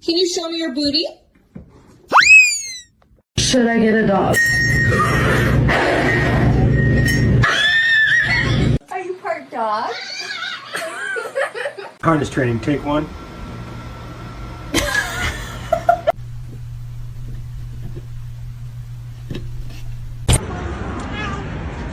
Can you show me your booty? Should I get a dog? Are you part dog? Harness training, take one.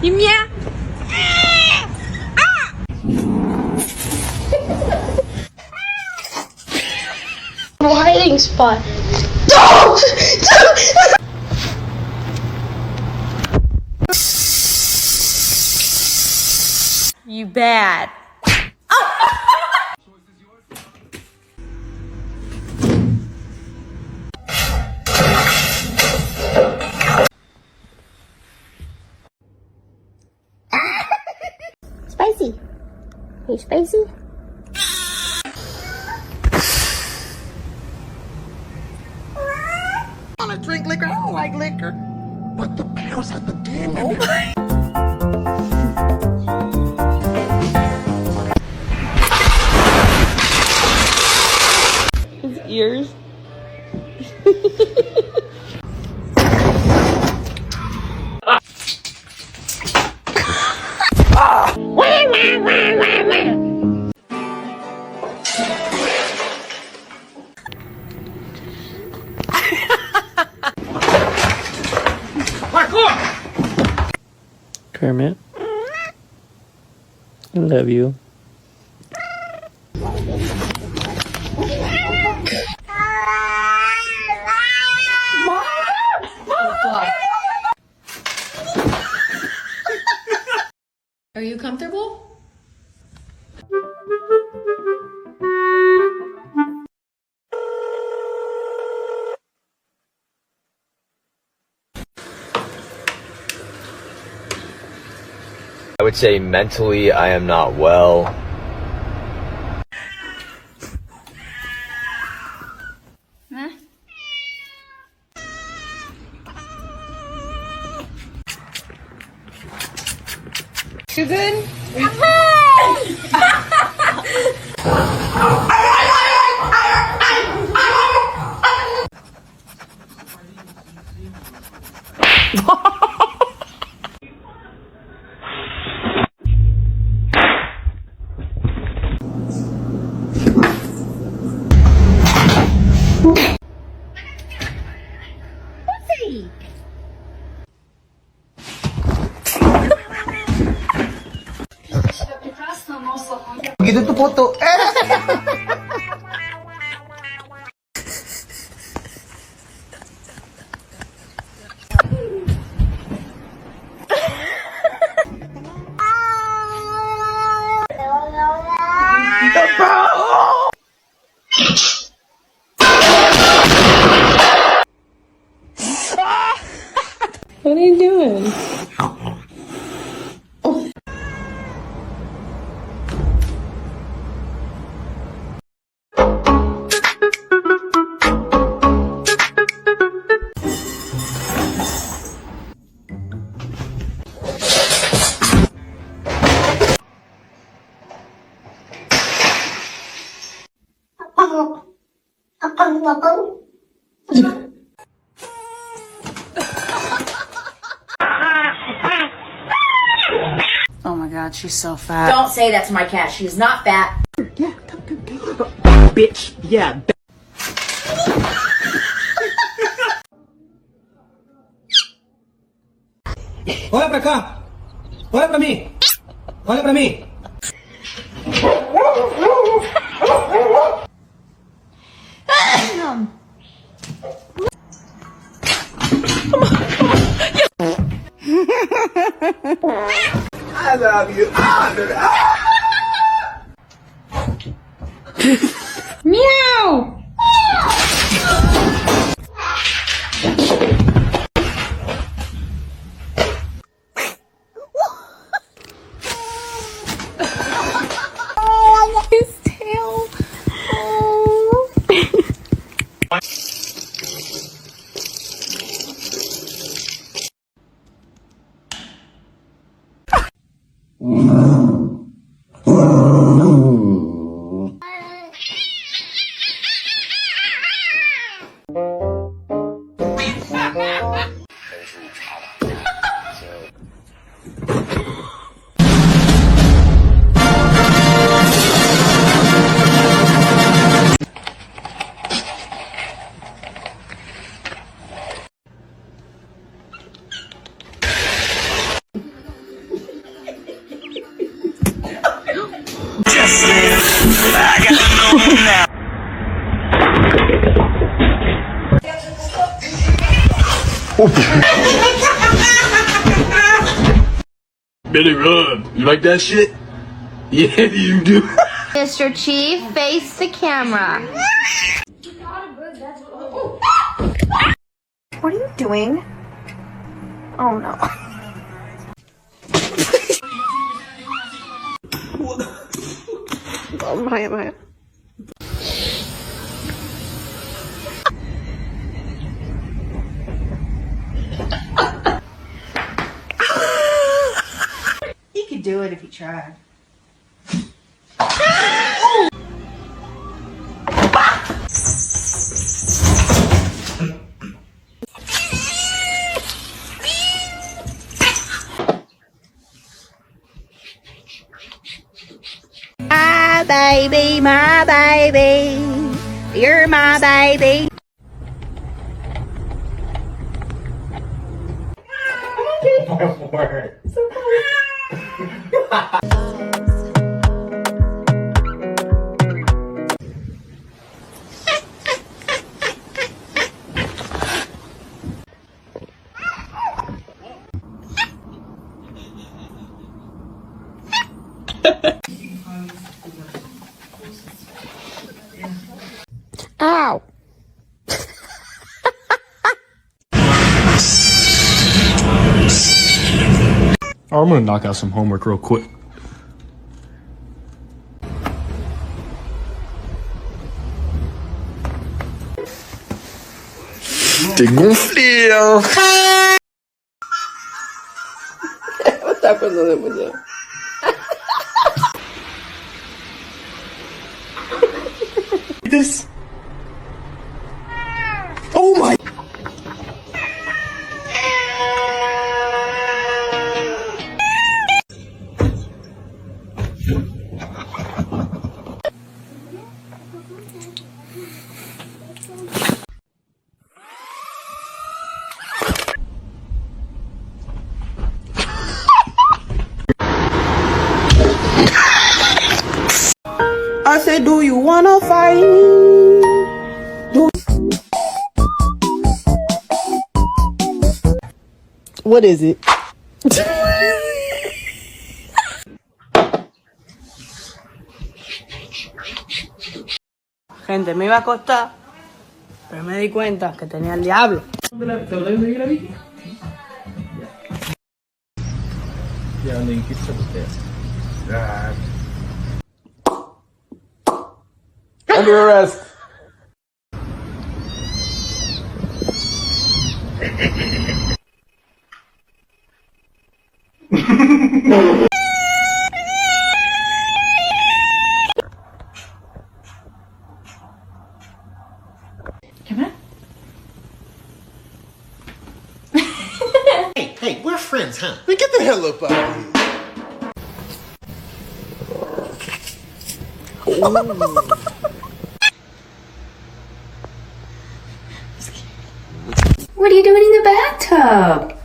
You meow. No hiding spot. You bad. Spicy. Hey, spicy. I want to drink liquor. I don't like liquor. But the cows at the game. His ears. Kermit, I love you. Are you comfortable? I would say mentally I am not well. Huh? You good? Begitu tuh foto. What are you doing? Oh my god, she's so fat. Don't say that to my cat. She's not fat. Yeah, bitch. Yeah. Olha pra cá. Olha pra mim. Olha pra mim. I love you. Meow! His tail. Oh. Billy Rub, you like that shit? Yeah, you do. Mr. Chief, face the camera. What are you doing? Oh no. Oh my. He could do it if he tried. My baby, you're my baby. Ow. I'm gonna knock out some homework real quick. Tengo un frío. Está pasando demasiado. This. Oh my. I said, do you wanna fight me? What is it? Gente, me iba a acostar, pero me di cuenta que tenía el diablo. Under arrest. Hey, we're friends, huh? Man, get the hell up out of here. What are you doing in the bathtub?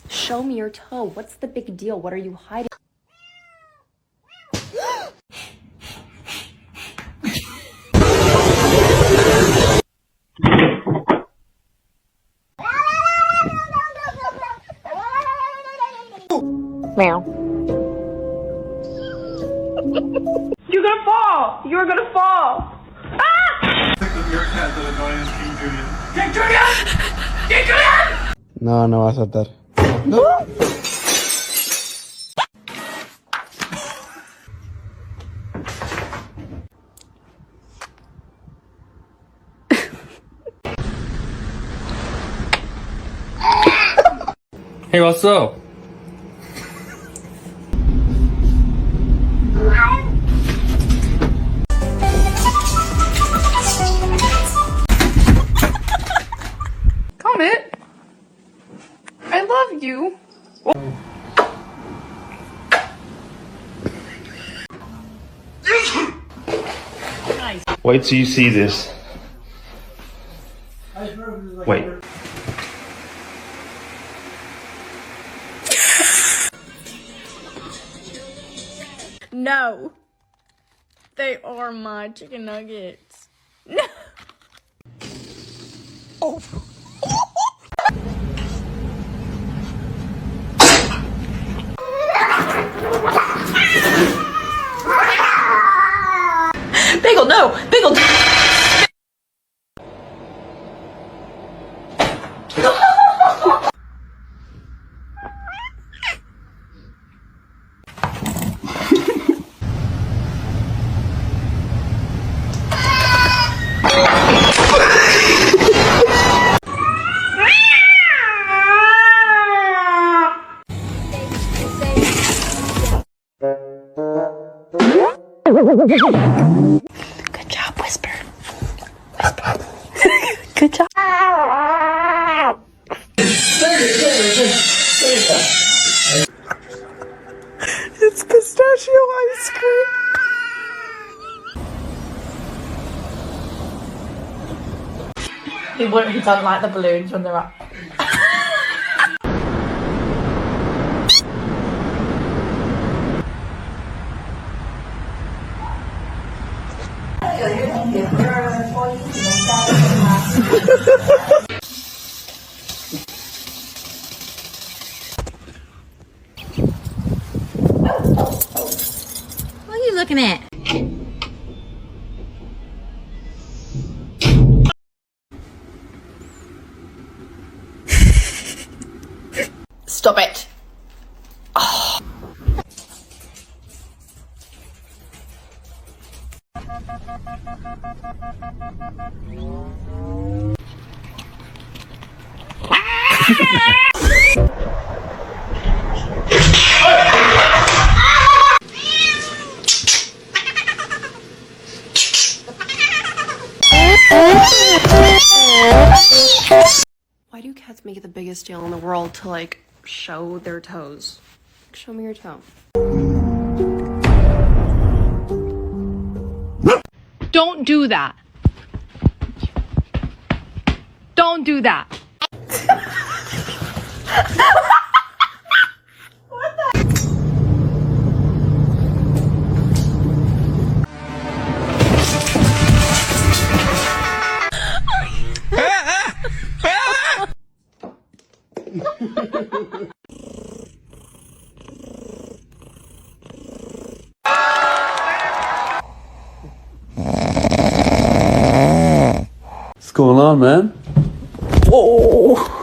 Show me your toe. What's the big deal? What are you hiding? Meow. You're gonna fall! You're gonna fall! Ah! No, no va a saltar. Hey, what's up? Comment. I love you. Wait till you see this. Wait. No. They are my chicken nuggets. No. Oh. Bagel, no! Bagel! Good job, Whisper. Whisper. Good job. It's pistachio ice cream. He doesn't like the balloons when they're up. What are you looking at? Stop it. Why do cats make it the biggest deal in the world to like show their toes? Show me your toe. Don't do that. Don't do that. What's going on, man? Oh.